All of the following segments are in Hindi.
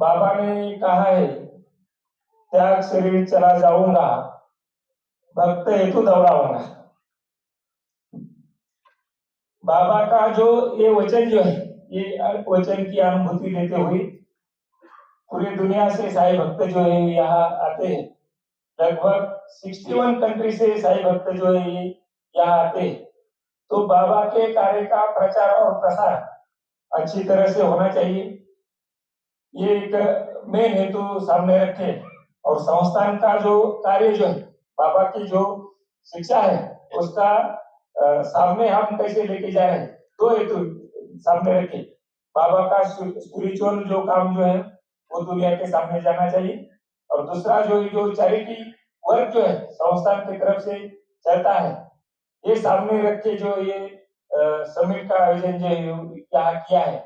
बाबा ने कहा है, त्याग शरीर चला जाऊंगा, भक्त हेतु दौड़ाऊंगा। बाबा का जो ये वचन जो है, ये वचन की अनुभूति लेते हुए पूरी दुनिया से साईं भक्त जो है यहाँ आते हैं। लगभग 61 कंट्री से साईं भक्त जो है ये यहाँ आते हैं। तो बाबा के कार्य का प्रचार और प्रसार अच्छी तरह से होना चाहिए, ये एक मेन हेतु सामने रखे। और संस्थान का जो कार्य जो है, बाबा की जो शिक्षा है उसका सामने हम कैसे लेके जाए, दो हेतु सामने रखे। बाबा का स्पिरिचुअल जो काम जो है वो दुनिया के सामने जाना चाहिए, और दूसरा जो चैरिटी वर्क जो है संस्थान की तरफ से चलता है, ये सामने रख के जो ये समिट का आयोजन जो यहाँ किया है।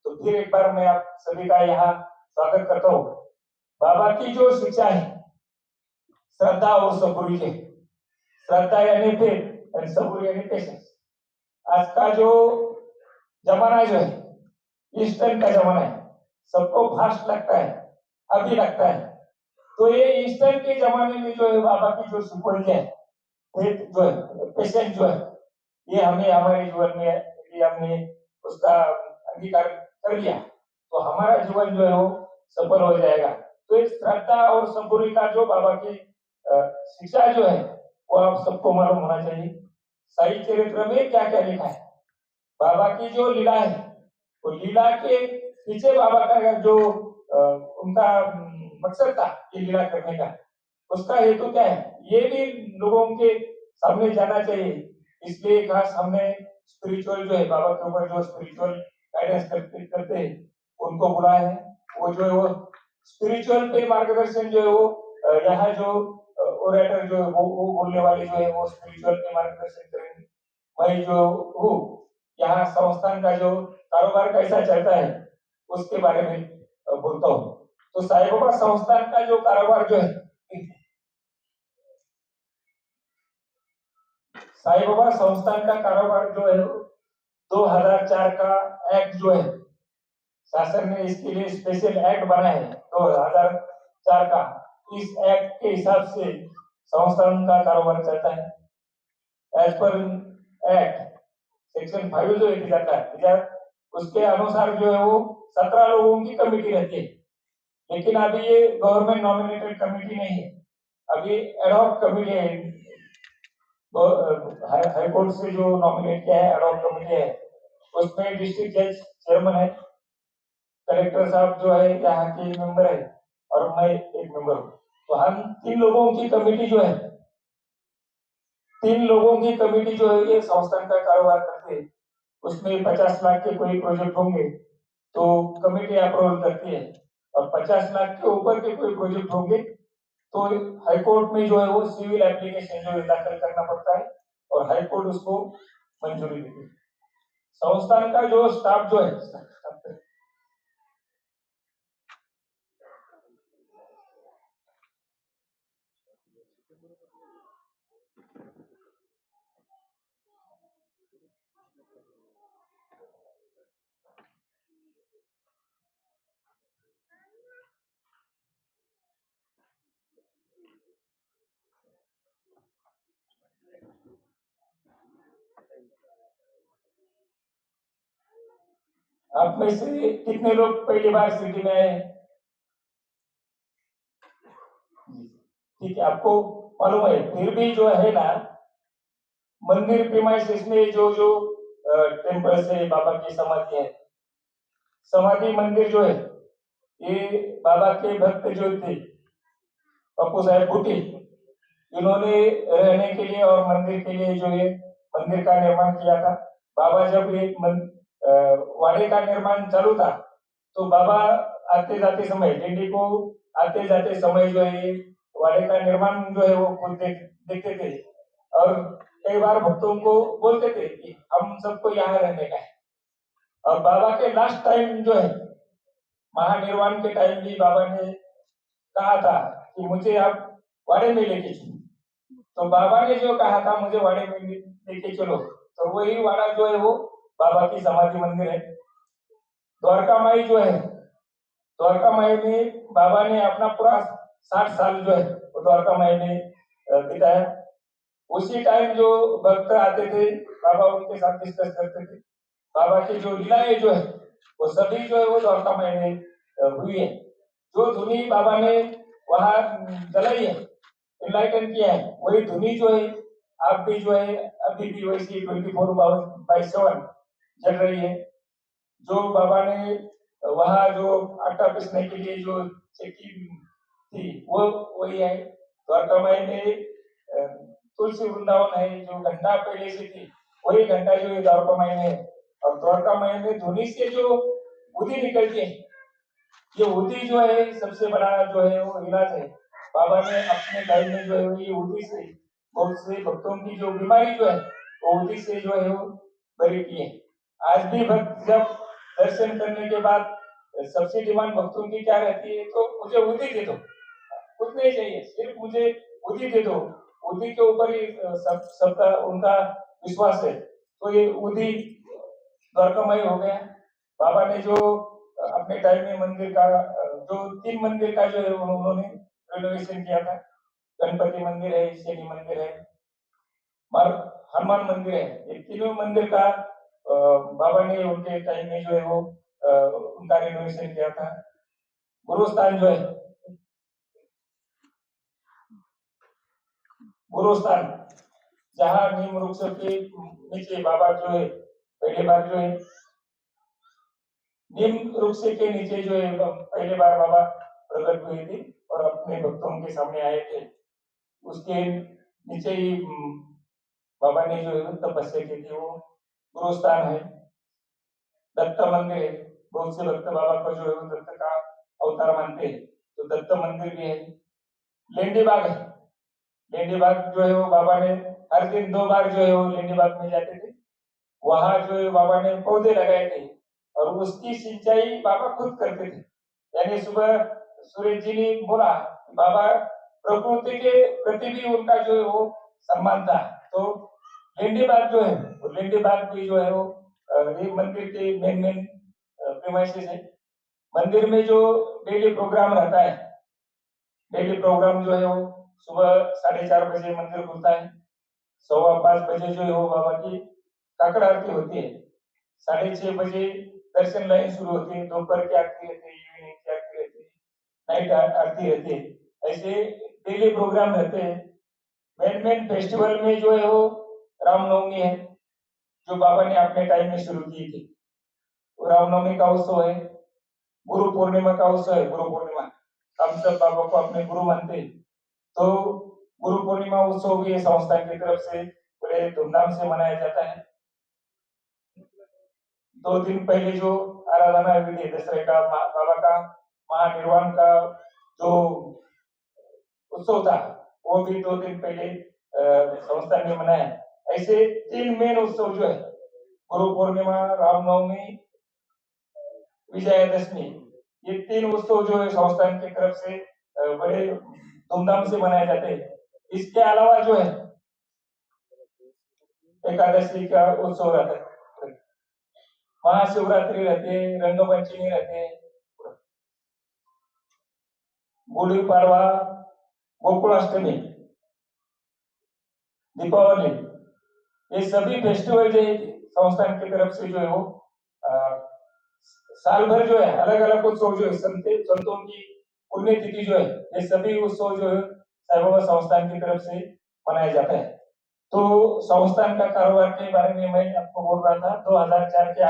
तो फिर एक बार मैं आप सभी का यहाँ स्वागत करता हूँ। बाबा की जो शिक्षा है, श्रद्धा और सबूरी है। श्रद्धा यानी फेथ और सबूरी यानी पेशेंस। आज का जो जमाना जो है, इस टाइम का जमाना है, सबको फास्ट लगता है, अभी लगता है। तो ये इस टाइम के जमाने में जो है बाबा की जो सुपौली है, फेथ जो है, पेशेंस जो है, ये हमें हमारे जीवन में यदि हमने उसका अंगीकार कर लिया तो हमारा जीवन जो है वो सफल हो जाएगा। तो इस श्रद्धा और सबूरी का जो बाबा की शिक्षा जो है वो आप सबको मालूम होना चाहिए। साई चरित्र में क्या क्या लिखा है, बाबा की जो लीला है, वो लीला के पीछे बाबा का जो उनका मकसद था ये लीला करने का, उसका हेतु क्या है, ये भी लोगों के सामने जाना चाहिए। इसलिए खास हमने स्पिरिचुअल जो है, बाबा के ऊपर जो स्पिरिचुअल गाइडेंस करते हैं उनको बुलाया है। वो जो है वो स्पिरिचुअल पे मार्गदर्शन जो है वो यहाँ जो ओरेटर जो है वो बोलने वाले जो है वो स्पिरिचुअल पे मार्गदर्शन करेंगे। मैं जो हूँ यहाँ संस्थान का जो कारोबार कैसा चलता है उसके बारे में बोलता हूँ। तो साईं बाबा संस्थान का जो कारोबार जो है, साईं बाबा संस्थान का कारोबार जो है 2004 का एक्ट जो है, शासन ने इसके लिए स्पेशल एक्ट बनाया है 2004 का। इस एक्ट के हिसाब से संस्थान का कारोबार चलता है। एज पर एक्ट सेक्शन 5 जो लिखा जाता है, उसके अनुसार जो है वो 17 लोगों की कमेटी रहती है। लेकिन अभी ये गवर्नमेंट नॉमिनेटेड कमेटी नहीं है, अभी एडहॉक कमेटी है। हाई कोर्ट से जो नॉमिनेट किया है एडहॉक कमेटी है, उसमें डिस्ट्रिक्ट जज चेयरमैन है, कलेक्टर साहब जो है यहाँ के मेंबर है, और मैं एक मेंबर हूँ। तो हम 3 लोगों की कमेटी जो है, 3 लोगों की कमेटी जो है ये संस्थान का कारोबार करते हैं। उसमें 50 लाख के कोई प्रोजेक्ट होंगे तो कमेटी अप्रूवल करती है, और 50 लाख के ऊपर के कोई प्रोजेक्ट होंगे तो हाई कोर्ट में जो है वो सिविल एप्लीकेशन जो है दाखिल करना पड़ता है, और हाई कोर्ट उसको मंजूरी देती है। संस्थान का जो स्टाफ जो है, आप में से कितने लोग पहली बार सिटी में आए? ठीक है, आपको मालूम है, फिर भी जो है ना मंदिर प्रीमाइसेस में जो जो टेम्पल से बाबा की समाधि है, समाधि मंदिर जो है ये बाबा के भक्त जो थे पप्पू साहेब बूटी, इन्होंने रहने के लिए और मंदिर के लिए जो ये मंदिर का निर्माण किया था। बाबा जब एक वाड़े का निर्माण चालू था तो बाबा आते जाते समय, दिल्ली को आते जाते समय जो है वाड़े का निर्माण जो है वो खुद देखते थे, और कई बार भक्तों को बोलते थे कि हम सबको यहाँ रहने का है। और बाबा के लास्ट टाइम जो है महानिर्वाण के टाइम भी बाबा ने कहा था कि मुझे आप वाड़े में लेके चलो। तो बाबा ने जो कहा था मुझे वाड़े में लेके चलो, तो वही वाड़ा जो है वो बाबा की समाधि मंदिर है। द्वारका माई जो है द्वारका माई में बाबा ने अपना पूरा 60 साल जो है वो द्वारका माई में बिताया। उसी टाइम जो भक्त आते थे बाबा उनके साथ डिस्कस करते थे। बाबा की जो लीलाएं जो है वो सभी जो है वो द्वारका माई में हुई है। जो धुनी बाबा ने वहां जलाई है, इनलाइटन किया है, वही धुनी जो है आप भी जो है अभी भी वैसी 24/7 चल रही है। जो बाबा ने वहां जो आटा पीसने के लिए जो चक्की थी वो वही है। द्वारका माई में तुलसी वृंदावन है, जो घंटा पहले से थी वही घंटा जो है द्वारका माई में है। और द्वारका माई में धुनी से जो बुद्धि निकलती है, ये उदी जो है सबसे बड़ा जो है वो इलाज है। बाबा ने अपने टाइम में जो है ये उदी से बहुत से भक्तों की जो बीमारी जो है वो उदी से जो है वो बरी की है। आज भी भक्त जब दर्शन करने के बाद सबसे डिमांड भक्तों की क्या रहती है, तो मुझे उदी दे दो, कुछ नहीं चाहिए, सिर्फ मुझे उदी दे दो। उदी के ऊपर ही सबका उनका विश्वास है। तो ये उदी द्वारकामय हो गया। बाबा ने जो अपने टाइम में मंदिर का जो 3 मंदिर का जो है उन्होंने रेनोवेशन किया था। गणपति मंदिर है, शनि मंदिर है और हनुमान मंदिर है। ये तीनों मंदिर का बाबा ने उनके टाइम में जो है वो उनका रेनोवेशन किया था। गुरु स्थान जो है, गुरु स्थान जहाँ नीम वृक्ष के नीचे बाबा जो है पहली बार जो है नीम वृक्ष के नीचे जो है पहली बार बाबा प्रकट हुए थे और अपने भक्तों के सामने आए थे। उसके नीचे ही बाबा ने जो है तपस्या की थी। वो गुरु स्थान है। दत्त मंदिर है, बहुत से भक्त बाबा को जो है वो दत्त का अवतार मानते हैं, तो दत्त मंदिर भी है। लेंडी बाग है, लेंडी बाग जो है वो बाबा ने हर दिन 2 बार जो है वो लेंडी बाग में जाते थे। वहां जो है बाबा ने पौधे लगाए थे और उसकी सिंचाई बाबा खुद करते थे। यानी सुबह सूरज जी ने बोला, बाबा प्रकृति के प्रति भी उनका जो है वो सम्मान था। तो लेंडी बाग जो है वो लेंडी बाग भी जो है वो एक मंदिर के मेन प्रीमाइसेस है। मंदिर में जो डेली प्रोग्राम रहता है, डेली प्रोग्राम जो है वो सुबह 4:30 बजे मंदिर खुलता है। 5:15 बजे जो है वो बाबा की काकड़ आरती होती है। 6:30 बजे दर्शन लाइन शुरू होती है। दोपहर की आरती रहती है, इवनिंग की आरती रहती है, नाइट आरती रहती है। ऐसे डेली प्रोग्राम रहते हैं। मेन फेस्टिवल में जो है वो रामनवमी है, जो बाबा ने अपने टाइम में शुरू की थी। रामनवमी का उत्सव है। गुरु पूर्णिमा का उत्सव है। गुरु पूर्णिमा हम सब बाबा को अपने गुरु मानते हैं, तो गुरु पूर्णिमा उत्सव भी संस्था की तरफ से बड़े धूमधाम से मनाया जाता है। 2 दिन पहले जो आराधना विधि है दशहरे का बाबा का महानिर्वाण का जो उत्सव था, वो भी 2 दिन पहले संस्था ने मनाया। ऐसे 3 मेन उत्सव जो है गुरु पूर्णिमा, रामनवमी, विजयादशमी, ये 3 उत्सव जो है संस्थान की तरफ से बड़े धूमधाम से मनाए जाते हैं। इसके अलावा जो है एकादशी का उत्सव रहता है, महाशिवरात्रि रहते हैं, रंगपंचमी रहते हैं, गुड़ी पाड़वा, गोकुलाष्टमी, दीपावली, ये सभी फेस्टिवल जो है संस्थान की तरफ से जो है वो साल भर जो है अलग अलग उत्सव जो है संतों की पुण्यतिथि जो है ये सभी उत्सव जो है साई बाबा संस्थान की तरफ से मनाया जाता है। तो संस्थान का कारोबार के बारे में मैं आपको बोल रहा था। 2004 के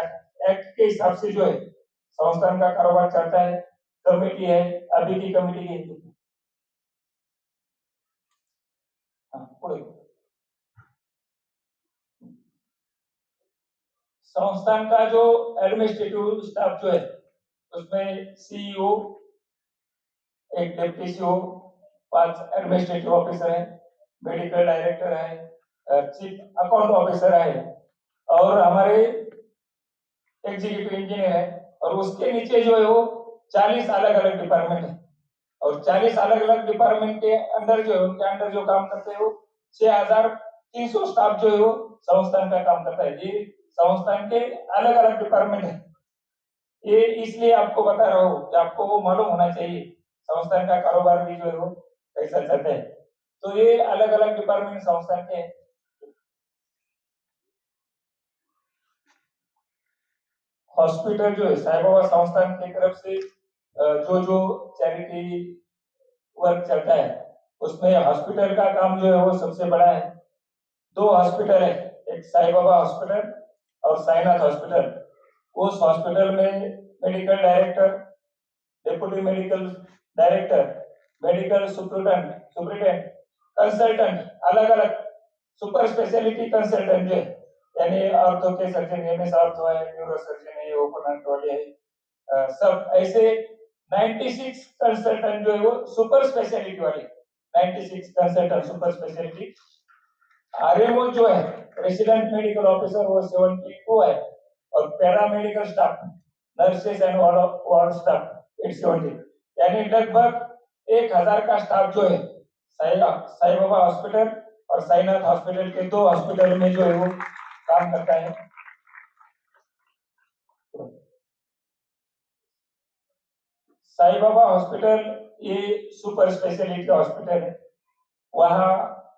एक्ट के हिसाब से जो है संस्थान का कारोबार चलता है। कमेटी है, अभी की कमेटी है। संस्थान का जो एडमिनिस्ट्रेटिव स्टाफ जो है उसमें सीईओ, एक डिप्टी सीईओ, 5 एडमिनिस्ट्रेटिव ऑफिसर है, मेडिकल डायरेक्टर है, चीफ अकाउंट ऑफिसर है और हमारे एग्जीक्यूटिव इंजीनियर है। और उसके नीचे जो है वो 40 अलग अलग डिपार्टमेंट है और 40 अलग अलग डिपार्टमेंट के अंदर जो है उनके अंदर जो काम करते हैं वो 6300 स्टाफ जो है वो संस्थान का काम करता है। ये संस्थान के अलग अलग डिपार्टमेंट है। ये इसलिए आपको बता रहा हूँ कि आपको वो मालूम होना चाहिए संस्थान का कारोबार भी जो है वो कैसा चलता है। तो ये अलग अलग डिपार्टमेंट संस्थान के हैं। हॉस्पिटल जो है साई बाबा संस्थान की तरफ से जो जो चैरिटी वर्क चलता है उसमें हॉस्पिटल का काम जो है वो सबसे बड़ा है। दो हॉस्पिटल है, एक साई बाबा हॉस्पिटल और साईनाथ हॉस्पिटल। उस हॉस्पिटल में medical director, deputy medical director, medical superintendent, consultant, अलग अलग सुपर स्पेशलिटी कंसल्टेंट है, यानी ऑर्थो के सर्जन, एमएस ऑर्थो है, न्यूरो सर्जन है, ओपन हार्ट वाले है, सब ऐसे 96 कंसल्टेंट जो है वो सुपर स्पेशलिटी वाले, 96 कंसल्टेंट सुपर स्पेशलिटी। आरएमओ जो है रेसिडेंट मेडिकल ऑफिसर वो 72 है, और paramedical staff, nurses and ward staff 870, यानी लगभग 1000 का स्टाफ जो है साई बाबा हॉस्पिटल और साईनाथ हॉस्पिटल के दो हॉस्पिटल में जो है वो काम करता है। साई बाबा हॉस्पिटल ये सुपर स्पेशलिटी हॉस्पिटल है। वहाँ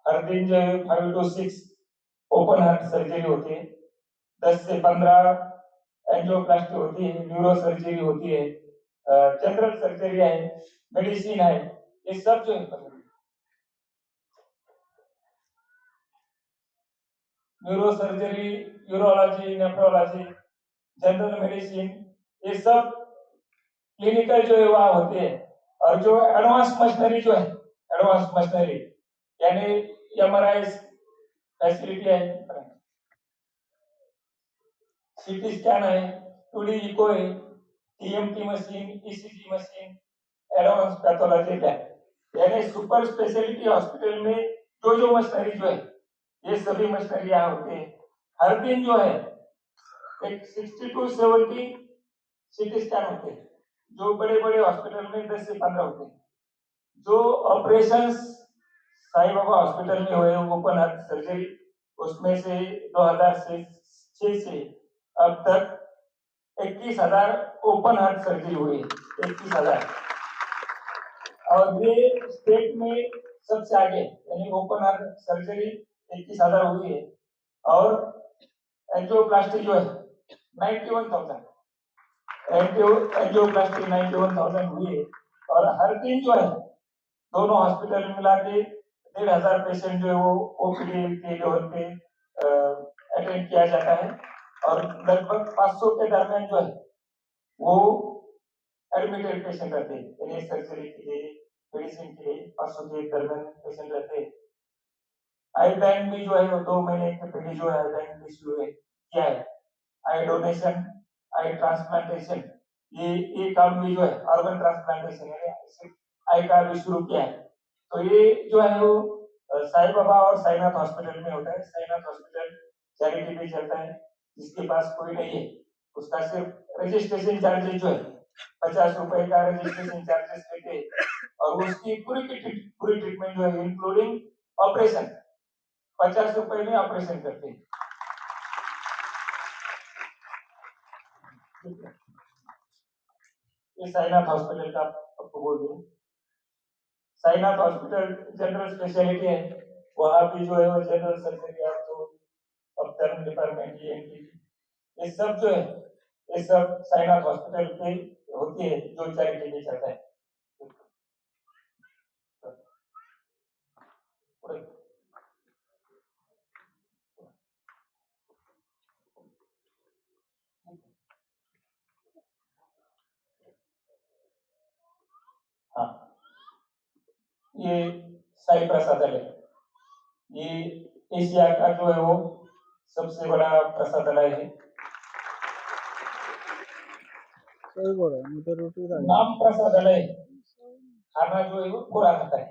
हर दिन जो है 5 to 6 ओपन हार्ट सर्जरी होती है, 10 से 15 एंजियोप्लास्टी होती है, न्यूरो सर्जरी होती है, जनरल सर्जरी है, मेडिसिन है, ये सब जो है neuro surgery, urology, nephrology, general medicine, ये सब क्लिनिकल जो है वहाँ होते हैं। और जो एडवांस मशीनरी जो है, एडवांस मशीनरी यानी एमआरआई फैसिलिटी है, सीटी स्कैन है, 2D इको है, TMT machine, ECG machine, advance pathology lab, यानी सुपर स्पेशलिटी हॉस्पिटल में जो जो मशीनरी जो है ये सभी मशीनरी यहाँ होते हैं। हर दिन जो है एक 60 to 70 सीटी स्कैन होते हैं, जो बड़े बड़े हॉस्पिटल में 10 से 15 होते हैं। जो ऑपरेशन साई बाबा हॉस्पिटल में हुए ओपन हार्ट सर्जरी, उसमें से 2006 से अब तक 21,000 ओपन हार्ट सर्जरी हुई है, 21,000, और ये स्टेट में सबसे आगे, यानी ओपन हार्ट सर्जरी 21,000 हुई है, और एंजियोप्लास्टी जो है 91,000, एंजियोप्लास्टी 91,000 हुई है। और हर दिन जो है दोनों हॉस्पिटल मिला के 1,500 पेशेंट जो है वो ओपीडी के लेवल पे अटेंड किया जाता है, और लगभग 500 के दरमियान जो है वो एडमिटेड पेशेंट रहते हैं, यानी सर्जरी के लिए, मेडिसिन के लिए 500 के दरमियान पेशेंट रहते हैं। आई बैंक भी जो है वो 2 महीने के पहले जो है आई बैंक भी शुरू किया है, आई डोनेशन, आई ट्रांसप्लांटेशन, ये काम भी जो है ऑर्गन ट्रांसप्लांटेशन है, आई का भी शुरू किया है। तो ये जो है वो साई बाबा और साईनाथ हॉस्पिटल में होता है। साईनाथ हॉस्पिटल चैरिटी भी चलता है, जिसके पास कोई नहीं है उसका सिर्फ रजिस्ट्रेशन चार्जेस जो है 50 रुपए का रजिस्ट्रेशन चार्जेस लेते हैं, और उसकी पूरी ट्रीटमेंट जो है इंक्लूडिंग ऑपरेशन 50 रुपए में ऑपरेशन करते हैं। ये साईनाथ हॉस्पिटल का आपको बोल दूं, साईनाथ हॉस्पिटल जनरल स्पेशलिटी है, वहां भी जो है वो जनरल सर्जरी, आपको ऑप्थेल्म डिपार्टमेंट, ये सब जो है ये सब साईनाथ हॉस्पिटल पे होती है, जो चैरिटी में चलता है। हाँ, ये साई प्रसादालय, ये एशिया का जो है वो सबसे बड़ा प्रसादालय है। नाम प्रसादालय, खाना जो है वो पूरा रहता है,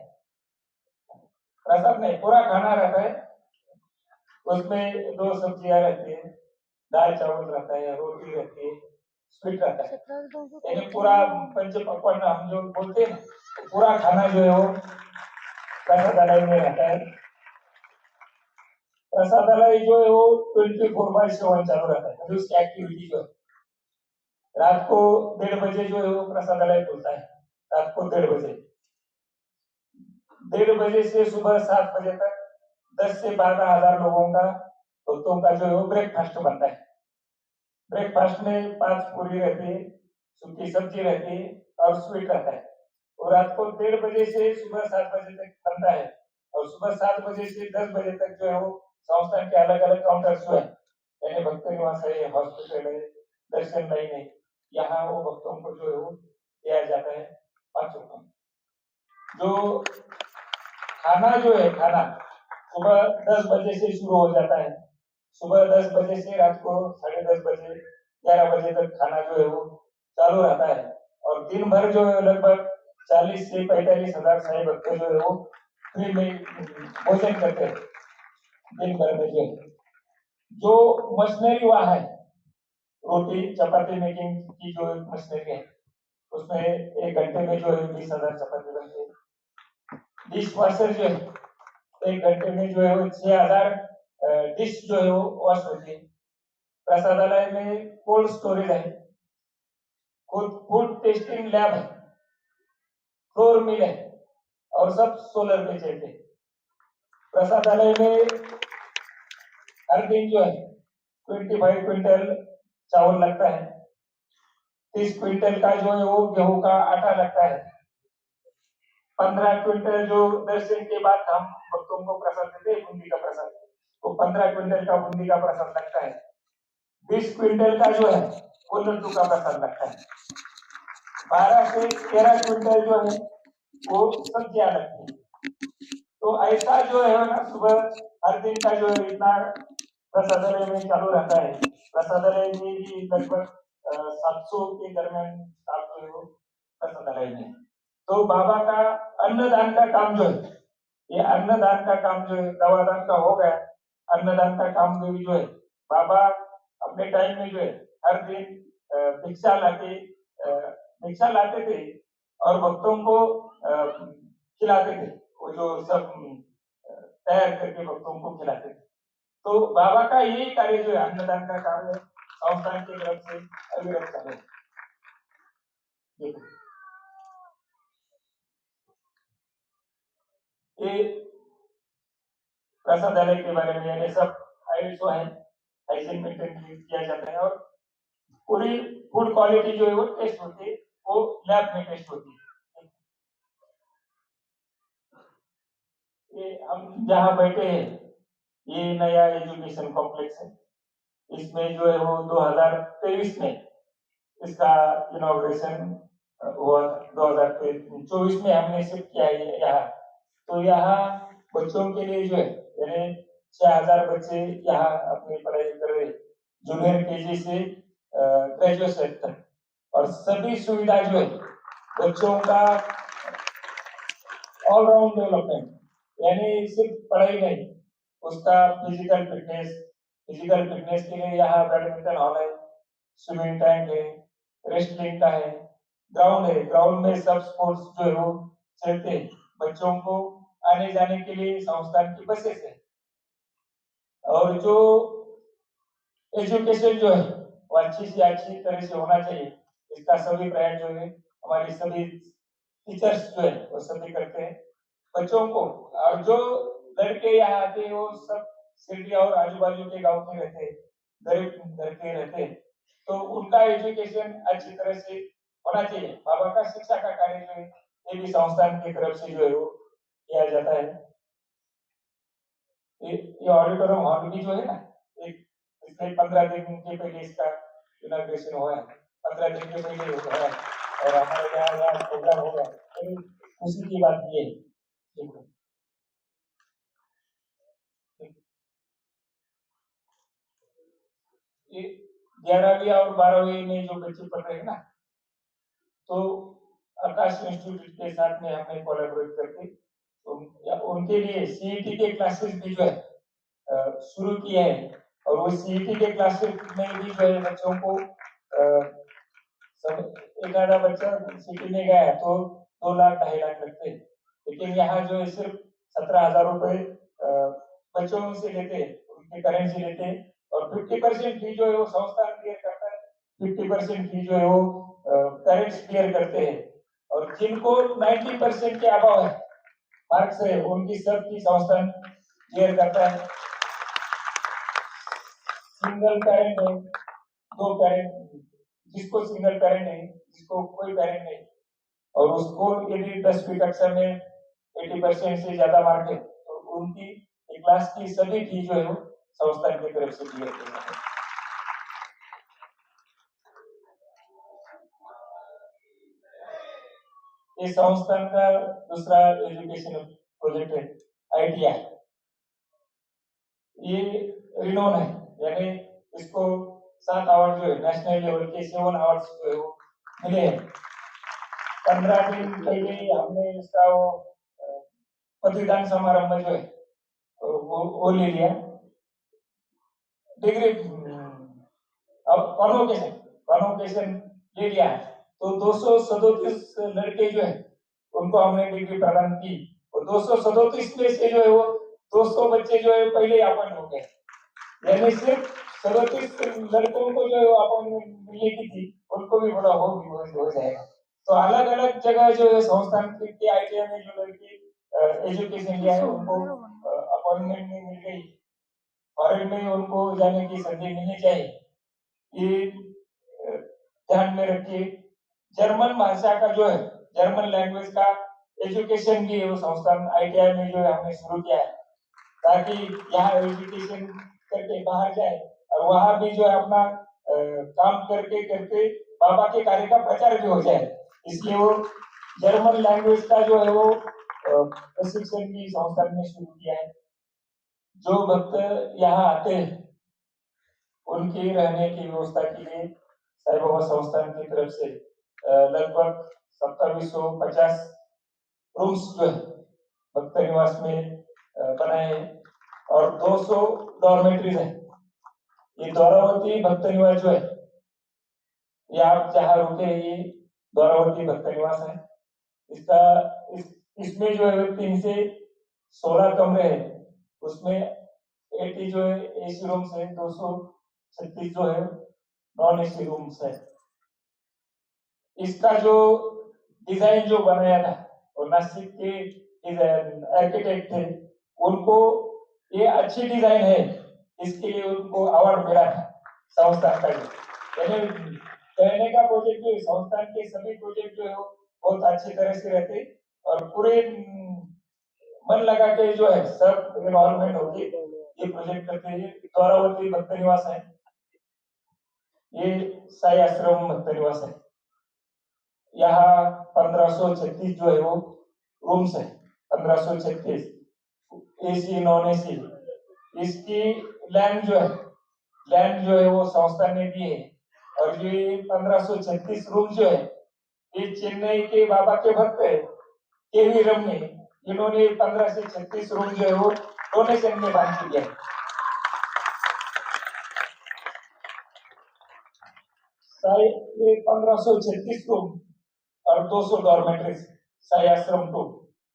प्रसाद नहीं पूरा खाना रहता है, उसमें 2 सब्जियां रहती है, दाल चावल रहता है, रोटी रहती है, स्वीट रहता है, यानी पूरा पंच पकवान हम जो बोलते हैं ना, पूरा खाना जो है वो प्रसादालय में रहता है। प्रसादालय जो है वो 24/7 चालू रहता है, उसकी एक्टिविटी जो है रात को 1:30 बजे जो है वो प्रसादालय खुलता है। रात को 1:30 बजे, 1:30 बजे से सुबह 7 बजे तक 10 से 12 हजार लोगों का, भक्तों का जो है वो ब्रेकफास्ट बनता है। ब्रेकफास्ट में 5 पूरी रहती है, सूखी सब्जी रहती है और स्वीट रहता है। और रात को 1:30 बजे से सुबह 7 बजे तक बनता है। और सुबह 7 बजे से 10 बजे तक जो है वो संस्थान के अलग अलग काउंटर्स जो है, यानी भक्त निवास है, हॉस्पिटल है, दर्शन लाइन है, यहाँ वो भक्तों को जो है वो दिया जाता है 5 रुपये। जो खाना जो है, खाना सुबह 10 बजे से शुरू हो जाता है। सुबह 10 बजे से रात को 10:30 बजे, 11 बजे तक खाना जो है वो चालू रहता है। और दिन भर जो है लगभग 40 से 45 हजार साई भक्त जो है वो फ्री में भोजन करते हैं दिन भर में। जो मशीनरी वहाँ है, रोटी चपाती मेकिंग की जो मशीनरी है, उसमें 1 घंटे में जो है 20,000 चपाती बनती है। डिश वॉशर जो है 1 घंटे में जो है वो 6,000 डिश जो है वो वॉश होती है। प्रसादालय में कोल्ड स्टोरेज है, खुद फूड टेस्टिंग लैब है, फ्लोर मिल है और सब सोलर पे चलते हैं। प्रसादालय में हर दिन जो है 25 क्विंटल चावल लगता है, 30 क्विंटल का जो है वो गेहूं का आटा लगता है, 15 क्विंटल जो दर्शन के बाद हम भक्तों को प्रसाद देते हैं, बूंदी का प्रसाद, तो 15 क्विंटल का बूंदी का प्रसाद लगता है। 20 क्विंटल का जो है वो लड्डू का प्रसाद लगता है। 12 से 13 क्विंटल जो है वो सब्जियां लगती है। तो ऐसा जो है ना सुबह हर दिन का जो है इतना प्रसादालय में चालू रहता है। प्रसादालय में भी लगभग 700 के दरमियान स्टाफ जो है वो प्रसादालय में। तो बाबा का अन्नदान का काम जो है, ये अन्नदान का काम जो है, दवादान का हो गया, अन्नदान का काम भी जो है बाबा अपने टाइम में जो है हर दिन भिक्षा लाते भिक्षा लाते थे और भक्तों को खिलाते थे। वो जो सब तैयार करके भक्तों को खिलाते थे। तो बाबा का यही कार्य जो है अन्नदान का कार्य संस्थान की तरफ से अविरत कर रहे हैं। ये प्रसादालय के बारे में ये सब आईएसओ है, हाइजीन मेंटेन किया जाता है और पूरी फूड क्वालिटी जो है वो टेस्ट होती है, वो लैब में टेस्ट होती है। ये हम जहाँ बैठे हैं ये नया एजुकेशन कॉम्प्लेक्स है। इसमें जो है वो 2023 में इसका इनॉग्रेशन हुआ। 2024 में हमने शिफ्ट किया है यहाँ। तो यहाँ बच्चों के लिए जो है यानी 6,000 बच्चे यहाँ अपनी पढ़ाई कर रहे, जूनियर केजी से ग्रेजुएशन तक। और सभी सुविधा जो है बच्चों का ऑलराउंड डेवलपमेंट, यानी सिर्फ पढ़ाई नहीं, उसका फिजिकल फिटनेस के लिए यहाँ बैडमिंटन हॉल है, स्विमिंग टैंक है, रेस्टलिंग का है, ग्राउंड है, ग्राउंड में सब स्पोर्ट्स जो है वो चलते हैं। बच्चों को आने जाने के लिए संस्थान की बसेस है। और जो एजुकेशन जो है वो अच्छी से अच्छी तरह से होना चाहिए, इसका सभी प्रयास जो है हमारे सभी टीचर्स जो है वो सभी करते हैं बच्चों को। और जो लड़के यहाँ आते हैं वो सब सिटी और आजू बाजू के गांव में रहते हैं, गरीब घर के रहते हैं, तो उनका एजुकेशन अच्छी तरह से होना चाहिए। बाबा का शिक्षा का कार्य जो है ये भी संस्थान की तरफ से जो है वो किया जाता है। ये ऑडिटोरियम हॉल भी जो है ना, एक पिछले 15 दिन के पहले इसका इनॉग्रेशन हुआ है, 15 दिन के पहले हुआ है और हमारे यहाँ प्रोग्राम होगा, तो खुशी की बात ये है। ये 11वीं और 12वीं में जो बच्चे पढ़ रहे हैं ना, तो आकाश इंस्टीट्यूट के साथ में हमने कोलैबोरेट करके उनके लिए सीईटी के क्लासेस भी जो है शुरू किए हैं। और वो सीईटी के क्लासेस में भी जो है बच्चों को एक आधा बच्चा सीईटी में गया है तो 2 लाख 2.5 लाख लगते हैं, लेकिन यहाँ जो है सिर्फ 17,000 रुपए बच्चों से लेते हैं, उनके करेंट से लेते हैं और 50% फी जो है वो संस्थान क्लियर करता है 50% फी जो है वो पेरेंट्स क्लियर करते हैं, और जिनको 90% के अभाव है मार्क्स है उनकी सबकी संस्थान क्लियर करता है। सिंगल पेरेंट है, दो पेरेंट, जिसको सिंगल पेरेंट है, जिसको कोई पेरेंट नहीं, और उसको यदि 10वीं कक्षा में 80% से ज्यादा मार्क है तो उनकी क्लास की सभी फी जो है वो संस्थान की तरफ से क्लियर की जाती है। इस संस्थान का दूसरा एजुकेशन प्रोजेक्ट है ITI। ये रिनोन है, यानी इसको 7 अवार्ड जो है नेशनल लेवल के 7 अवार्ड्स जो है वो मिले हैं। 15 दिन पहले हमने इसका वो पदवीदान समारोह जो है वो ले लिया डिग्री, अब कॉन्वोकेशन ले लिया है। तो 237 लड़के जो है उनको हमने डिग्री प्रदान की, और 237 में से जो है वो 200 बच्चे जो है पहले अपॉइंट हो गए, यानी सिर्फ 37 लड़कों को जो अपॉइंटमेंट मिलने की थी उनको भी बड़ा हो जाएगा। तो अलग अलग जगह जो है संस्थान के ITI में जो लड़के एजुकेशन लिया है उनको अपॉइंटमेंट नहीं मिल गई, फॉरेन में उनको जाने की संधि मिलनी चाहिए। ये ध्यान में रखिए। जर्मन भाषा का जो है, जर्मन लैंग्वेज का एजुकेशन भी है वो संस्थान ITI में जो है हमने शुरू किया है, ताकि यहाँ एजुकेशन करके बाहर जाए और वहां भी जो है अपना काम करके करके बाबा के कार्य का प्रचार भी हो जाए। इसलिए वो जर्मन लैंग्वेज का जो है वो प्रशिक्षण भी संस्थान ने शुरू किया है। जो भक्त यहाँ आते हैं उनकी रहने की व्यवस्था के लिए साईं बाबा संस्थान की तरफ से लगभग 2750 रूम्स जो है भक्त निवास में बनाए हैं, और 200 डॉर्मेट्रीज है। ये द्वारावती भक्त निवास जो है, ये आप जहाँ रुके ये द्वारावती भक्त निवास है। इसका इसमें जो है 3 से 16 कमरे हैं, उसमें 80 जो है AC रूम्स है, 236 जो है नॉन AC रूम्स है। इसका जो डिजाइन जो बनाया था और नासिक के आर्किटेक्ट थे, उनको ये अच्छी डिजाइन है इसके लिए उनको अवार्ड मिला था संस्थान का। यानी कहने का प्रोजेक्ट जो संस्थान के सभी प्रोजेक्ट जो है बहुत अच्छी तरह से रहते और पूरे मन लगा के जो है सब इन्वॉल्वमेंट होगी ये प्रोजेक्ट करते हैं। द्वारावती भक्त निवास है, ये साई आश्रम भक्त निवास है। यहाँ 1536 जो है वो रूम्स है, 1536 AC नॉन AC। इसकी लैंड जो है वो संस्था ने दी है, और ये 1536 रूम जो है ये चेन्नई के बाबा के भक्त है KV रमनी, इन्होंने 15 से 36 रूम जो है वो डोनेशन में दान किया है। ये 1536 रूम और 200 डॉर्मेटरीज साई आश्रम टू,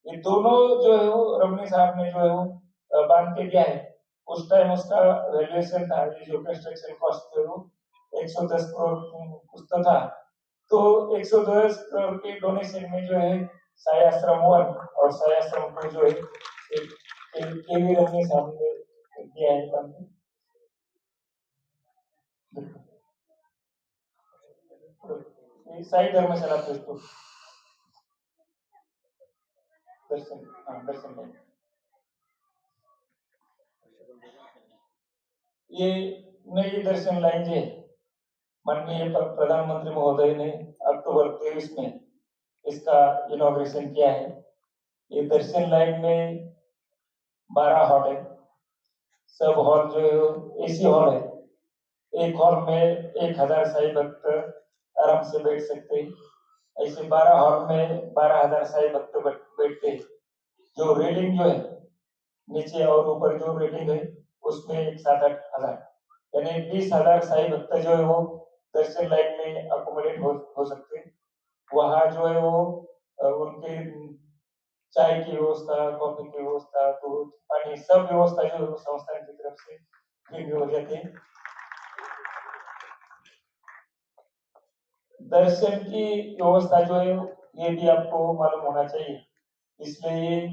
ये दोनों जो है वो रमनी साहब ने जो है वो बांध के दिया है। उस टाइम उसका वैल्यूएशन था, ये जो कंस्ट्रक्शन कॉस्ट जो है वो 110 करोड़ कुछ तो था। तो 110 करोड़ के डोनेशन में जो है साई आश्रम 1 और साई आश्रम 2 जो है KV रमनी साहब ने दिया है बांध के। साई धर्मशाला तो दर्शन, हाँ दर्शन ये नई दर्शन लाइन है, माननीय प्रधानमंत्री महोदय ने अक्टूबर 23 में इसका इनॉग्रेशन किया है। ये दर्शन लाइन में 12 हॉल है, सब हॉल जो है AC हॉल है। एक हॉल में 1000 साई भक्त आराम से बैठ सकते हैं। ऐसे 12 हॉल में 12,000 साई भक्त बैठते हैं। जो रेलिंग जो है नीचे और ऊपर जो रेलिंग है उसमें 7-8 हजार, यानी 20,000 साई भक्त जो है वो दर्शन लाइन में अकोमोडेट हो सकते हैं। वहाँ जो है वो उनके चाय की व्यवस्था, कॉफी की व्यवस्था, दूध पानी सब व्यवस्था जो है वो संस्थान की तरफ से फ्री में हो जाती है। दर्शन की व्यवस्था जो है ये भी आपको मालूम होना चाहिए। इसलिए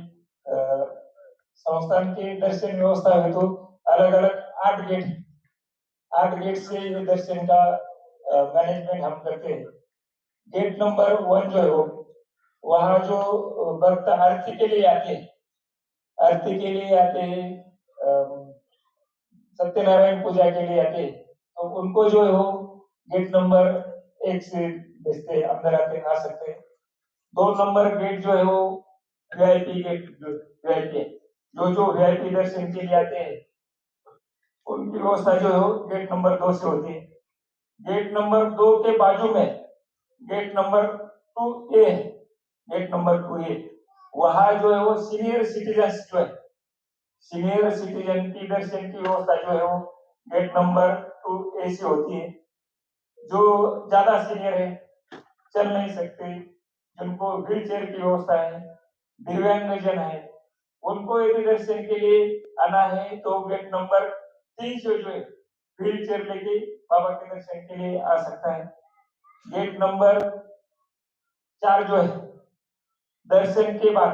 संस्थान के दर्शन व्यवस्था है तो अलग अलग 8 गेट, 8 गेट से ये दर्शन का मैनेजमेंट हम करते हैं। गेट नंबर 1 जो है वो वहाँ जो भक्त आरती के लिए आते हैं, आरती के लिए आते हैं, सत्यनारायण पूजा के लिए आते हैं, तो उनको जो है वो गेट नंबर 1 से भेजते अंदर आते आ सकते हैं। 2 नंबर गेट जो है वो वीआईपी गेट, वीआईपी है, जो वीआईपी दर्शन के लिए आते हैं उनकी व्यवस्था जो है वो गेट नंबर 2 से होती है। गेट नंबर 2 के बाजू में गेट नंबर 2 ए है, गेट नंबर 2 ए, वहां जो है वो सीनियर सिटीजन जो है, सीनियर सिटीजन की दर्शन की व्यवस्था जो है वो गेट नंबर 2 ए से होती है। जो ज्यादा सीनियर है, चल नहीं सकते, जिनको व्हील चेयर की व्यवस्था है, दिव्यांगजन है, उनको यदि दर्शन के लिए आना है तो गेट नंबर 3 से जो है व्हील चेयर लेके बाबा के दर्शन के लिए आ सकता है। गेट नंबर 4 जो है दर्शन के बाद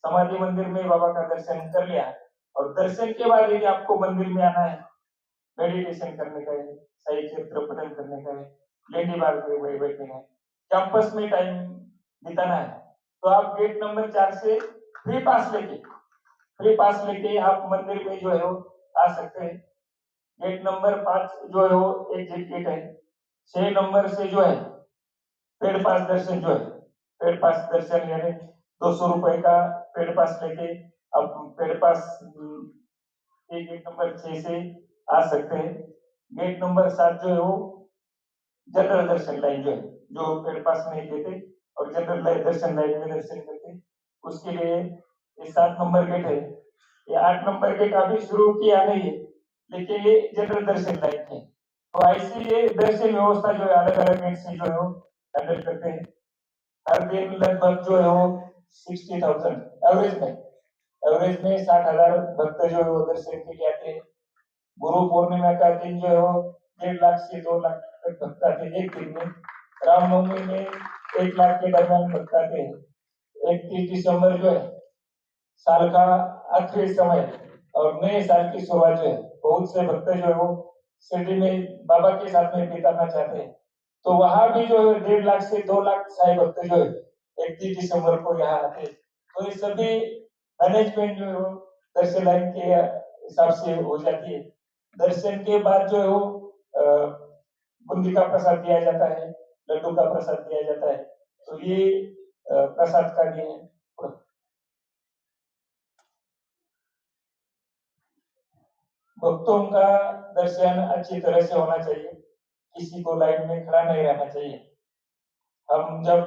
समाधि मंदिर में बाबा का दर्शन कर लिया, और दर्शन के बाद यदि आपको मंदिर में आना है, मेडिटेशन करने का है, सही चित्र पठन करने का है, लेडी बाग में बैठे हैं, कैंपस में टाइम बिताना है, तो आप गेट नंबर 4 से फ्री पास लेके आप मंदिर में जो है वो आ सकते हैं। गेट नंबर 5 जो है वो एग्जिट गेट है। 6 नंबर से जो है पेड पास दर्शन जो है, पेड पास दर्शन यानी 200 रुपए का पेड पास लेके अब पेड पास गेट नंबर 6 से आ सकते हैं। गेट नंबर 7 जो है वो जनरल दर्शन लाइन जो है, जो पेड पास नहीं देते और जनरल दर्शन लाइन में दर्शन करते, उसके लिए ये 7 नंबर गेट है। ये 8 नंबर गेट अभी शुरू किया नहीं है, लेकिन ये जनरल दर्शन लाइन है। तो ऐसी ये दर्शन व्यवस्था जो है अलग अलग गेट से जो है वो हैंडल करते हैं। हर दिन लगभग जो है वो 60,000 एवरेज में 60,000 भक्त जो है वो दर्शन के लिए आते हैं। गुरु पूर्णिमा का दिन जो है वो 1.5 लाख से 2 लाख तक भक्त आते हैं एक दिन में। रामनवमी में 1 लाख के दरमियान भक्त आते हैं। 31 दिसंबर जो है साल का आखिरी समय और नए साल की शुरुआत जो है, बहुत से भक्त जो है वो शिरडी में बाबा के साथ में बिताना चाहते हैं, तो वहां भी जो है 1.5 लाख से 2 लाख साई भक्त जो है 31 दिसंबर को यहाँ आते हैं। तो ये सभी मैनेजमेंट जो है वो दर्शन लाइन के हिसाब से हो जाती है। दर्शन के बाद जो है वो बूंदी का प्रसाद दिया जाता है, लड्डू का प्रसाद दिया जाता है, तो ये प्रसाद का भी है। भक्तों का दर्शन अच्छी तरह से होना चाहिए, किसी को लाइन में खड़ा नहीं रहना चाहिए। हम जब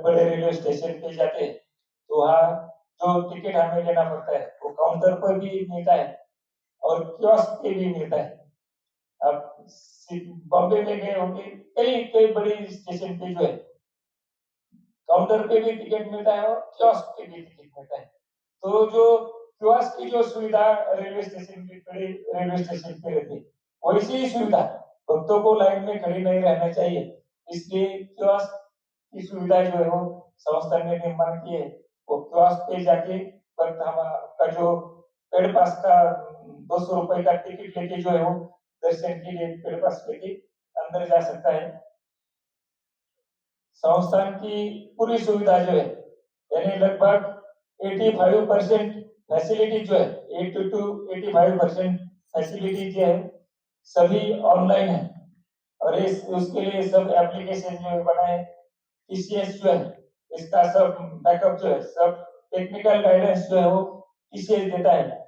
बड़े रेलवे स्टेशन पे जाते हैं तो वहाँ जो टिकट हमें लेना पड़ता है वो काउंटर पर भी मिलता है और कियोस्क पे भी मिलता है। अब बॉम्बे में गए होंगे, कई कई बड़ी स्टेशन पे जो है काउंटर पे भी टिकट मिलता है और कियोस्क पे भी टिकट मिलता है। तो जो कियोस्क की जो सुविधा रेलवे स्टेशन पे बड़े रेलवे स्टेशन पे रहती है वैसी ही सुविधा भक्तों को लाइन में खड़ी नहीं रहना चाहिए, इसलिए कियोस्क की सुविधा जो है वो संस्था ने निर्माण की है। वो कियोस्क पे जाके भक्त का जो पेड़ पास का 200 रुपए का टिकट लेके जो है वो दर्शन के लिए पेड़ पास लेके अंदर जा सकता है। संस्थान की पूरी सुविधा जो है यानी लगभग 85% फैसिलिटी जो है 80 to 85% फैसिलिटी जो है सभी ऑनलाइन है, और इस उसके लिए सब एप्लीकेशन जो है बना है। टीसीएस जो है इसका सब बैकअप जो है सब टेक्निकल गाइडेंस जो है वो टीसीएस देता है।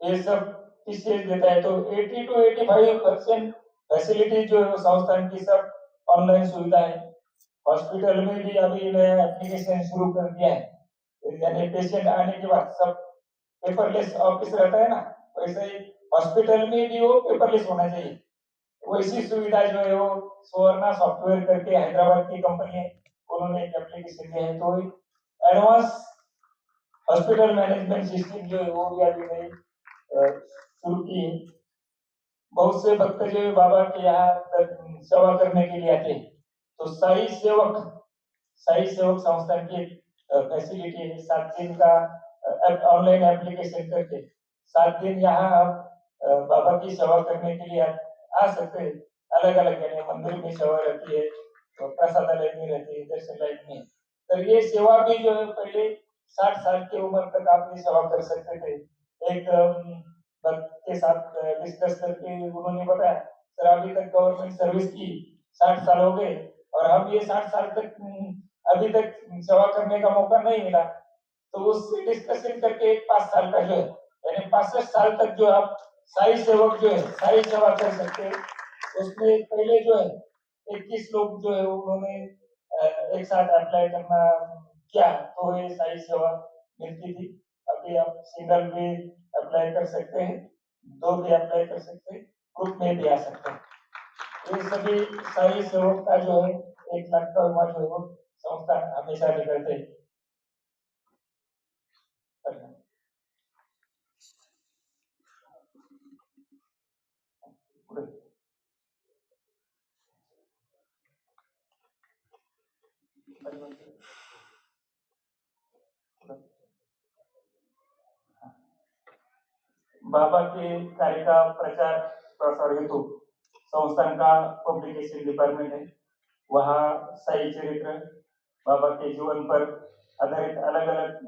ये सब टीसीएस देता है, तो 80 to 85% फैसिलिटी जो है वो संस्थान की सब ऑनलाइन सुविधा है। हॉस्पिटल में भी अभी नया एप्लीकेशन शुरू कर दिया है, यानी पेशेंट आने के बाद सब पेपरलेस ऑफिस रहता है ना, वैसे ही हॉस्पिटल में भी वो पेपरलेस होना चाहिए। वैसी सुविधा जो है वो सुवर्णा सॉफ्टवेयर करके हैदराबाद की कंपनी है, उन्होंने एक एप्लीकेशन दिया है, तो एडवांस हॉस्पिटल मैनेजमेंट सिस्टम जो है वो भी अभी नई शुरू की है। बहुत से भक्त जो है बाबा के यहाँ सेवा करने के लिए आते हैं। तो साई सेवक संस्थान की फैसिलिटी है 7 दिन का ऑनलाइन एप्लीकेशन करके 7 दिन यहाँ आप बाबा की सेवा करने के लिए आ सकते हैं। अलग अलग यानी मंदिर में सेवा रहती है, तो प्रसादालय में रहती है, दर्शनालय में। तो ये सेवा भी जो है पहले 60 साल की उम्र तक आप ये सेवा कर सकते थे। एक भक्त के साथ डिस्कस करके उन्होंने बताया सर अभी तक गवर्नमेंट सर्विस की 60 साल हो गए और हम ये 60 साल तक अभी तक सेवा करने का मौका नहीं मिला। तो उससे डिस्कशन करके 5 साल का जो है यानी 65 साल तक जो आप साई सेवक जो है साई सेवा कर सकते हैं। उसमें पहले जो है 21 लोग जो है उन्होंने एक साथ अप्लाई करना किया तो ये साई सेवा मिलती थी। अभी आप सिंगल भी अप्लाई कर सकते हैं, 2 भी अप्लाई कर सकते हैं, ग्रुप में भी आ सकते हैं। ये सभी साई सेवक का जो है 1 लाख का बीमा जो है वो संस्था हमेशा निकलते हैं। बाबा के कार्य का प्रचार प्रसार हेतु संस्थान का पब्लिकेशन डिपार्टमेंट है। वहाँ साई चरित्र बाबा के जीवन पर आधारित अलग अलग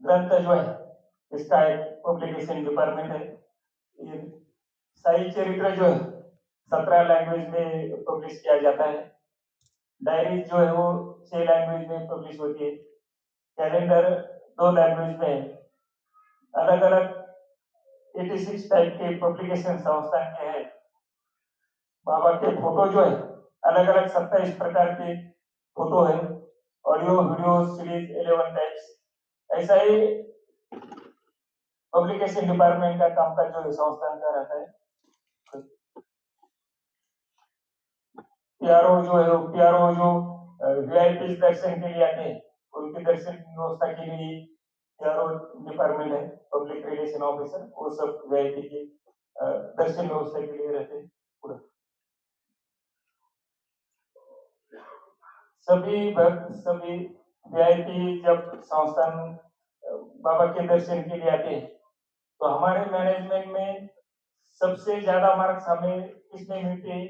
ग्रंथ जो है इसका एक पब्लिकेशन डिपार्टमेंट है। ये साई चरित्र जो है 17 लैंग्वेज में पब्लिश किया जाता है। डायरी जो है वो 6 लैंग्वेज में पब्लिश होती है। कैलेंडर 2 लैंग्वेज में है। अलग अलग 86 टाइप के पब्लिकेशन संस्थान के हैं। बाबा के फोटो जो है अलग अलग 27 प्रकार के फोटो है। Audio video series 11 types. ऐसा ही पब्लिकेशन डिपार्टमेंट का कामकाज जो है संस्थान का रहता है। पीआरओ जो है पीआरओ जो वीआईपी दर्शन के लिए आते हैं उनके दर्शन व्यवस्था के लिए पीआरओ डिपार्टमेंट है। पब्लिक रिलेशन ऑफिसर वो सब वीआईपी के दर्शन व्यवस्था के लिए रहते हैं। सभी भक्त सभी वीआईपी जब संस्थान बाबा के दर्शन के लिए आते हैं तो हमारे मैनेजमेंट में सबसे ज्यादा मार्क्स हमें किसमें मिलते हैं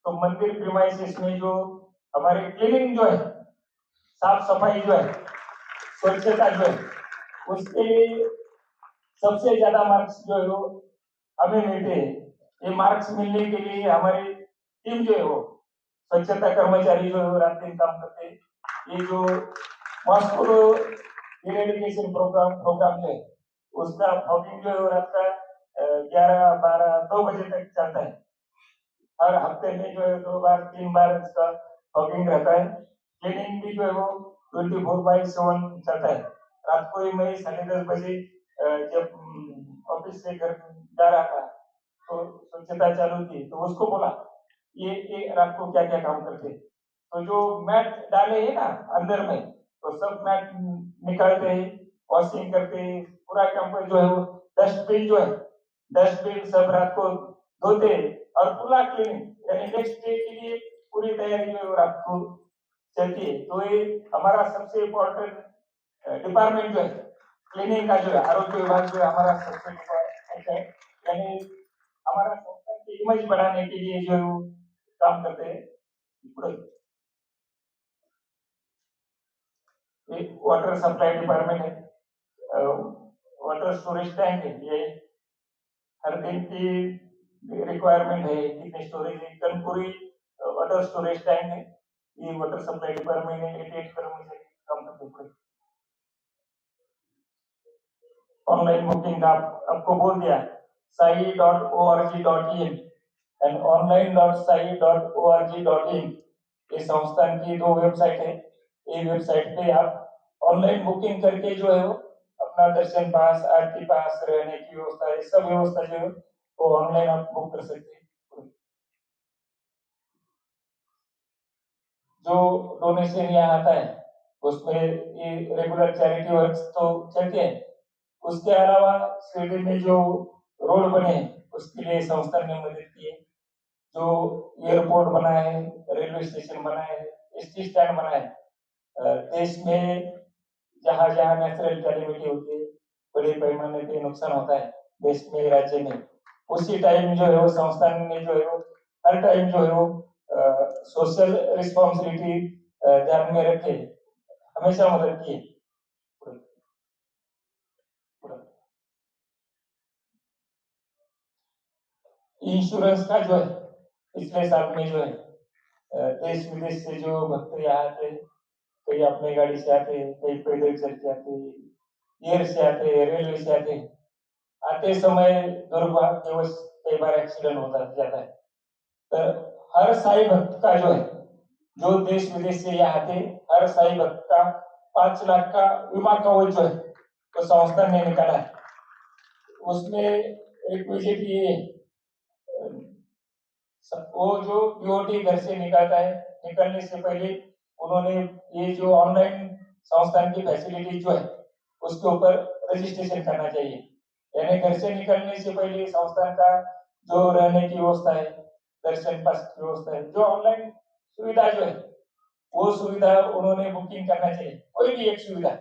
तो मंदिर प्रीमाइसेस में जो हमारी क्लीनिंग जो है साफ सफाई जो है स्वच्छता जो है उसके लिए सबसे ज्यादा मार्क्स जो है वो हमें मिलते हैं। ये मार्क्स मिलने के लिए हमारी टीम जो है वो स्वच्छता कर्मचारी जो है रात दिन काम करते हैं। ये जो मॉस्को इरेडिकेशन प्रोग्राम जो है उसका फॉगिंग जो है वो रात का 11, 12, 2 बजे तक चलता है। हर हफ्ते में जो है 2 बार 3 बार इसका फॉगिंग रहता है। क्लीनिंग भी जो है वो 24/7 चलता है। रात को ही मैं 10:30 बजे जब ऑफिस से घर जा रहा था तो स्वच्छता चालू थी तो उसको बोला ये रात को क्या क्या काम करते तो जो मैट डाले हैं ना अंदर में तो सब मैट निकालते हैं वॉशिंग करते हैं। पूरा कैंपस जो है वो डस्टबिन सब रात को धोते और पूरा क्लीनिंग यानी नेक्स्ट डे के लिए पूरी तैयारी जो है रात को चलती है। तो ये हमारा सबसे इम्पोर्टेंट डिपार्टमेंट जो है क्लीनिंग का जो है आरोग्य विभाग जो है हमारा सबसे डिपार्टमेंट है। यानी हमारा संस्थान की इमेज बढ़ाने के लिए जो काम करते हैं। एक वाटर सप्लाई डिपार्टमेंट है। वाटर स्टोरेज टैंक है। ये हर दिन की रिक्वायरमेंट है कितनी स्टोरेज है। कनपुरी वाटर स्टोरेज टैंक है। ये वाटर सप्लाई डिपार्टमेंट है। 88 कर्मचारी काम करते हैं। ऑनलाइन बुकिंग आपको बोल दिया sai.org.in एंड online.sai.org.in ये संस्थान की 2 वेबसाइट है। ये वेबसाइट पे आप ऑनलाइन बुकिंग करके जो है वो अपना दर्शन पास आरती पास रहने की व्यवस्था ये सब व्यवस्था जो है वो ऑनलाइन आप बुक कर सकते हैं। जो डोनेशन यहाँ आता है उसमें ये रेगुलर चैरिटी वर्क तो चलते हैं। उसके अलावा स्वीडन में जो रोड बने हैं उसके लिए संस्था ने मदद की है। जो एयरपोर्ट बनाया है, रेलवे स्टेशन बनाया है, एसटी स्टैंड बनाया है। देश में जहाँ जहाँ नेचुरल कैलेमिटी होती है, बड़े पैमाने पे नुकसान होता है देश में, राज्य में, उसी टाइम जो है वो संस्थान ने जो है वो हर टाइम जो है वो सोशल रिस्पॉन्सिबिलिटी ध्यान में रखे हमेशा मदद की है। इंश्योरेंस का जो है पिछले साल में जो है देश विदेश से जो भक्त यहाँ आते, कई अपने गाड़ी से आते, कई पैदल चल के आते, एयर से आते, रेलवे से आते समय दुर्भाग्यवश कई बार एक्सीडेंट होता जाता है। तो हर साई भक्त का जो है, जो देश विदेश से यहाँ आते, हर साई भक्त का 5 लाख का बीमा कवच जो है तो संस्था ने निकाला है। उसमें एक विजिट ये वो जो पीओटी घर से निकलता है, निकलने से पहले उन्होंने ये जो ऑनलाइन संस्थान की फैसिलिटी जो है उसके ऊपर रजिस्ट्रेशन करना चाहिए। यानी घर से निकलने से पहले संस्थान का जो रहने की व्यवस्था है, दर्शन पास की व्यवस्था है, जो ऑनलाइन सुविधा जो है वो सुविधा उन्होंने बुकिंग करना चाहिए। कोई भी एक सुविधा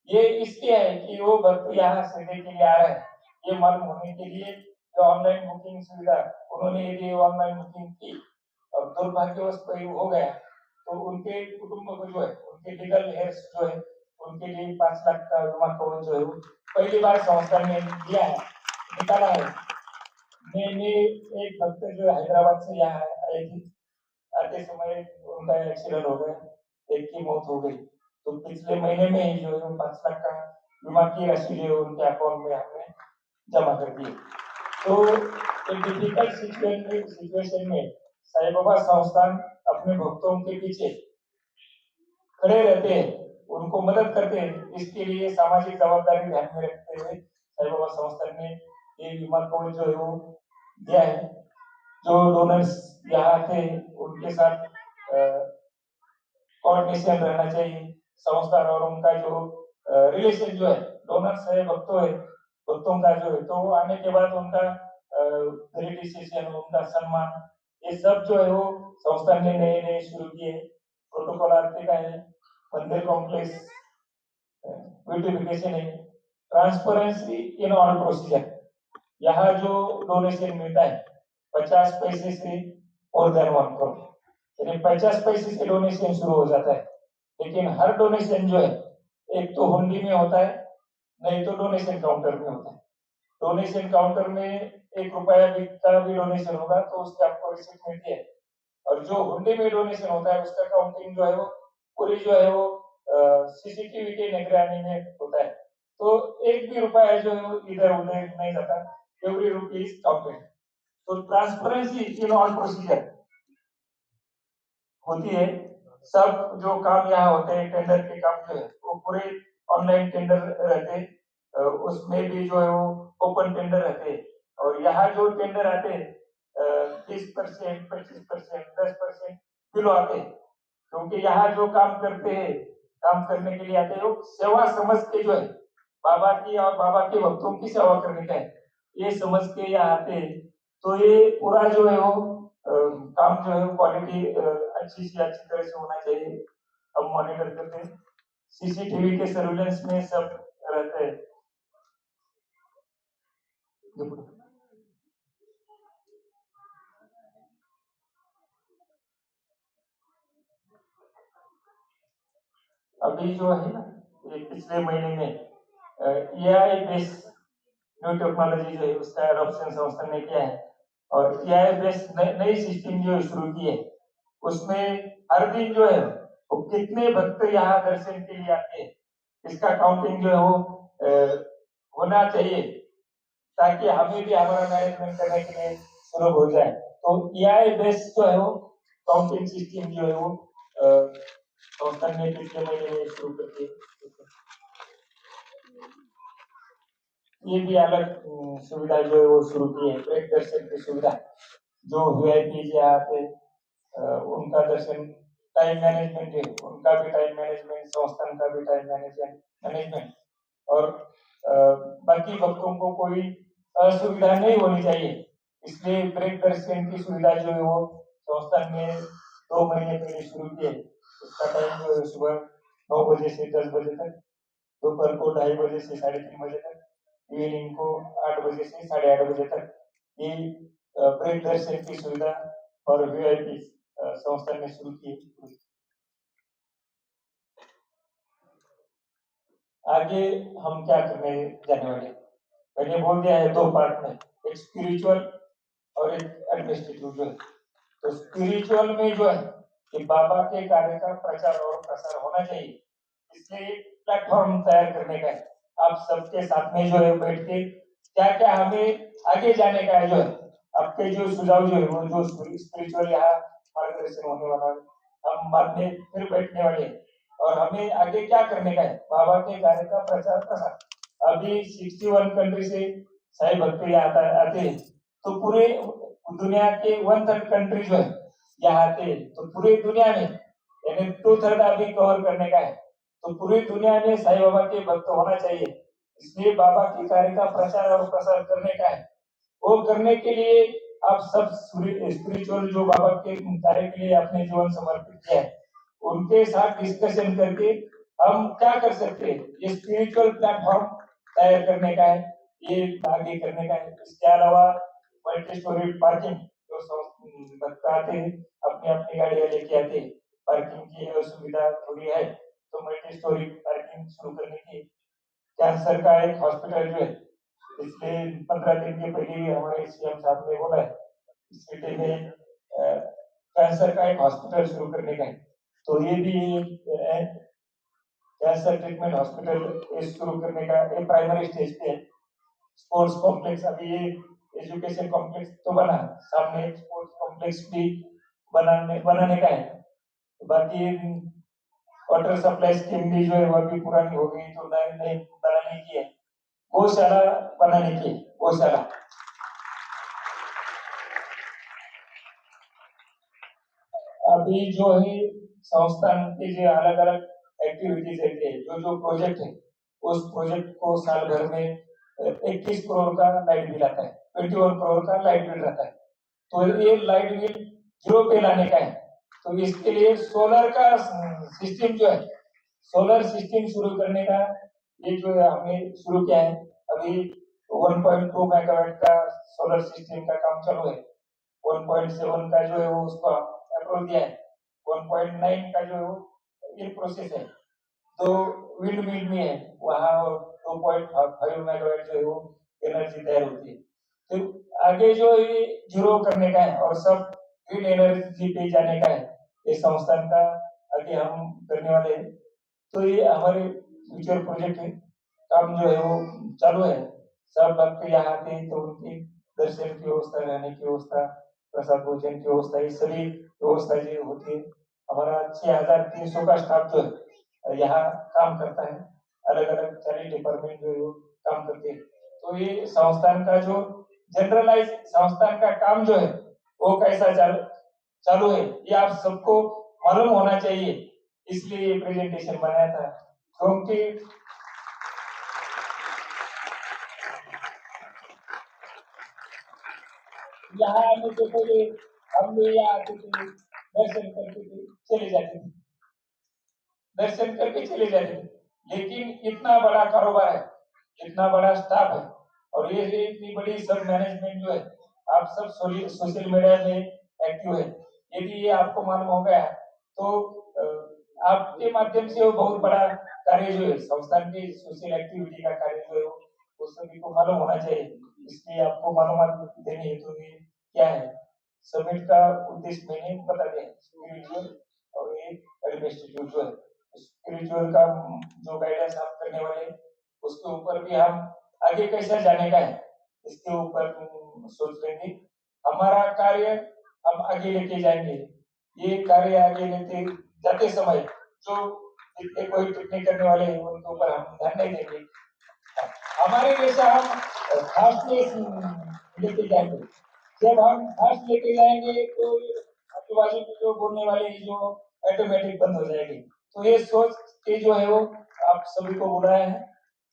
ये इसलिए है कि वो भक्त यहाँ सीधे के लिए आ रहे हैं, ये मालूम होने के लिए जो ऑनलाइन बुकिंग सुविधा उन्होंने यदि ऑनलाइन बुकिंग की और दुर्भाग्यवश कोई हो गया तो उनके कुटुंब को जो है, उनके लीगल हेयर्स जो है, उनके लिए 5 लाख का बीमा कवर जो है पहली बार संस्था ने दिया है, निकाला है। मैंने एक भक्त जो हैदराबाद से यहाँ आए थे, आते समय उनका एक्सीडेंट हो गया, एक की मौत हो गई। तो पिछले महीने में ही जो है 5 लाख का बीमा की राशि जो है उनके अकाउंट में हमने जमा कर दी। तो एक डिफिकल्ट सिचुएशन में साई बाबा संस्थान अपने भक्तों के पीछे खड़े रहते हैं, उनको मदद करते हैं। इसके लिए सामाजिक जवाबदारी ध्यान में रखते हुए साई बाबा संस्थान ने ये बीमा कवच जो है वो दिया है। जो डोनर्स यहाँ थे उनके साथ कोऑर्डिनेशन रहना चाहिए संस्थान और उनका जो रिलेशन जो है, डोनर्स है, भक्तों का जो है, तो आने के बाद उनका ग्रेटिफिकेशन, उनका सम्मान, ये सब जो है वो संस्थान ने नए नए शुरू किए। प्रोटोकॉल आरती का है, मंदिर कॉम्प्लेक्स ब्यूटिफिकेशन है, ट्रांसपेरेंसी इन ऑल प्रोसीजर। यहाँ जो डोनेशन मिलता है 50 पैसे से और देन 1 करोड़, यानी 50 पैसे से डोनेशन शुरू हो जाता है। लेकिन हर डोनेशन जो है एक तो हुंडी में होता है, नहीं तो डोनेशन काउंटर में होता है। डोनेशन काउंटर में 1 रुपया का भी डोनेशन होगा तो उसकी आपको रिसिप्ट मिलती है, और जो हुंडी में डोनेशन होता है उसका काउंटिंग जो है वो पूरी जो है वो सीसीटीवी के निगरानी में होता है। तो एक भी रुपया जो है इधर उधर नहीं जाता, एवरी रुपी इज काउंटेड। तो ट्रांसपेरेंसी इन ऑल प्रोसीजर होती है। सब जो काम यहाँ होते हैं, टेंडर के काम जो है वो पूरे ऑनलाइन टेंडर रहते हैं, उसमें भी जो है वो ओपन टेंडर रहते हैं। और यहाँ जो टेंडर आते हैं 30%, 25%, 10% बिलो आते हैं, क्योंकि यहाँ जो काम करते हैं, काम करने के लिए आते हैं, वो सेवा समझ के जो है बाबा की और बाबा के भक्तों की सेवा करने का है, ये समझ के यहाँ आते हैं। तो ये पूरा जो है वो काम जो है क्वालिटी अच्छी से अच्छी तरह से होना चाहिए। हम मॉनिटर करते हैं, सीसीटीवी के सर्विलेंस में सब रहते हैं। अभी जो है ना, ये पिछले महीने में एआई बेस्ड न्यू टेक्नोलॉजी जो है उसका एडॉप्शन संस्था ने किया है, और एआई बेस्ड नई सिस्टम जो शुरू की है, उसमें हर दिन जो है वो कितने भक्त यहाँ दर्शन के लिए आते हैं इसका काउंटिंग जो है वो होना चाहिए, ताकि हमें भी हमारा मैनेजमेंट करने के लिए सुलभ हो जाए। तो एआई बेस्ड जो है वो काउंटिंग सिस्टम जो है वो संस्था ने पिछले महीने में शुरू कर दी। ये भी अलग सुविधा जो है वो शुरू की है, ब्रेक दर्शन की सुविधा। जो वीआईपी आते उनका दर्शन, टाइम मैनेजमेंट है, उनका भी टाइम मैनेजमेंट, संस्थान का भी टाइम मैनेजमेंट, और बाकी भक्तों को कोई असुविधा नहीं होनी चाहिए। इसलिए ब्रेक दर्शन की सुविधा जो है वो संस्थान में 2 महीने पहले शुरू की है। उसका टाइम जो है सुबह 9 बजे से 10 बजे तक, दोपहर को 2:30 बजे से 3:30 बजे तक, इवनिंग को 8 बजे से 8:30 बजे तक ये ब्रेक दर्शन की सुविधा और वीआईपी संस्था ने शुरू की है। आगे हम क्या करने जाने वाले, मैंने बोल दिया है 2 पार्ट में, एक स्पिरिचुअल और एक एडमिनिस्ट्रेटिव जो है। तो स्पिरिचुअल में जो है कि बाबा के कार्य का प्रचार और प्रसार होना चाहिए, इसलिए एक प्लेटफॉर्म तैयार करने का है। आप सबके साथ में जो है बैठ के क्या क्या हमें आगे जाने का है, जो है आपके जो सुझाव जो है वो जो स्पिरिचुअल यहाँ मार्गदर्शन होने वाला है, हम बाद में फिर बैठने वाले हैं और हमें आगे क्या करने का है बाबा के कार्य का प्रचार प्रसार। अभी 61 कंट्री से साई भक्त यहाँ आते हैं, तो पूरे दुनिया के 1/3 कंट्री जो है यहाँ आते हैं, तो पूरी दुनिया में यानी 2/3 अभी कवर करने का है। तो पूरी दुनिया में साई बाबा के भक्त होना चाहिए, इसलिए बाबा के कार्य का प्रचार और प्रसार करने का है। वो करने के लिए आप सब स्पिरिचुअल जो बाबा के कार्य के लिए अपने जीवन समर्पित किया है, उनके साथ डिस्कशन करके हम क्या कर सकते हैं, ये स्पिरिचुअल प्लेटफॉर्म तैयार करने का है, ये आगे करने का है। इसके अलावा मल्टी स्टोरी पार्किंग जो भक्त आते हैं अपनी अपनी गाड़ियां लेके आते हैं, पार्किंग की असुविधा थोड़ी है, तो मल्टी स्टोरी पार्किंग शुरू करने की। कैंसर का एक हॉस्पिटल जो है, पिछले 15 दिन के पहले ही हमारे सीएम साहब ने बोला है इस सिटी में कैंसर का एक हॉस्पिटल शुरू करने का है। तो ये भी कैंसर ट्रीटमेंट हॉस्पिटल शुरू करने का एक प्राइमरी स्टेज पे है। स्पोर्ट्स कॉम्प्लेक्स, अभी ये एजुकेशन कॉम्प्लेक्स तो बना, सामने एक स्पोर्ट्स कॉम्प्लेक्स भी बनाने का है। बाकी वाटर सप्लाई स्कीम भी जो है वह भी पुरानी हो गई, तो नई बनाने की है। गौशाला बनाने की, गौशाला अभी जो है संस्थान के जो अलग अलग एक्टिविटीज रहते हैं, जो जो प्रोजेक्ट है, उस प्रोजेक्ट को साल भर में 21 करोड़ का लाइट बिल आता है, 21 करोड़ का लाइट बिल रहता है। तो ये लाइट बिल जीरो पे लाने का है। तो इसके लिए सोलर का सिस्टम जो है, सोलर सिस्टम शुरू करने का ये जो है हमने शुरू किया है। अभी 1.2 मेगावाट का सोलर सिस्टम का काम चालू है। 1.7 का जो है वो उसको अप्रूव दिया है। 1.9 का जो है वो इन प्रोसेस है। तो विंड मिल में है, वहाँ 2.5 मेगावाट जो है वो एनर्जी तैयार होती है। तो आगे जो ये जीरो करने का है और सब ग्रीन एनर्जी पे जाने का है, ये संस्थान का आगे हम करने वाले हैं। तो ये हमारे फ्यूचर प्रोजेक्ट है, काम जो है वो चालू है। सब भक्त यहाँ आते हैं तो उनकी दर्शन की व्यवस्था, रहने की व्यवस्था, प्रसाद भोजन की व्यवस्था, ये सभी व्यवस्था जो होती है। हमारा 6300 का स्टाफ जो है यहाँ काम करता है, अलग अलग 40 डिपार्टमेंट जो है वो काम करते हैं। तो ये संस्थान का जो जनरलाइज संस्थान का काम जो है वो कैसा चालू है, ये आप सबको मालूम होना चाहिए, इसलिए ये प्रेजेंटेशन बनाया था। क्योंकि यहाँ आने से पहले हम लोग यहाँ आते थे, दर्शन करते थे, चले जाते थे, दर्शन करके चले जाते थे। लेकिन इतना बड़ा कारोबार है, इतना बड़ा स्टाफ है, और ये इतनी बड़ी सब मैनेजमेंट जो है, आप सब सोशल मीडिया में एक्टिव है। यदि ये आपको मालूम हो गया तो आपके माध्यम से वो बहुत बड़ा कार्य जो है संस्थान की सोशल एक्टिविटी का कार्य जो है वो सभी को मालूम होना चाहिए। इसलिए आपको मालूमात देनी हेतु क्या है, समिट का उद्देश्य मैंने बता दिया, स्पिरिचुअल और एक एडमिनिस्ट्रेटिव जो है। स्पिरिचुअल का जो गाइडेंस हम करने वाले उसके ऊपर भी हम आगे कैसे जाने का है, इसके ऊपर सोच लेंगे। हमारा कार्य हम आगे लेके जाएंगे, ये कार्य आगे लेते जाते समय जो जितने कोई टिप्पणी करने वाले हैं उनके ऊपर हम ध्यान नहीं देंगे। हमारे जैसा हम फास्टनेस लेके जाएंगे। जब हम फास्ट लेके जाएंगे तो आजू बाजू में जो बोलने वाले हैं जो ऑटोमेटिक बंद हो जाएंगे। तो ये सोच के जो है वो आप सभी को बुलाया है।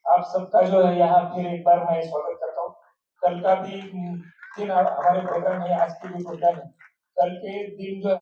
आप सबका जो है यहाँ फिर एक बार मैं स्वागत करता हूँ। कल का भी दिन हमारे प्रोग्राम है, आज के भी प्रोग्राम है। कल के दिन जो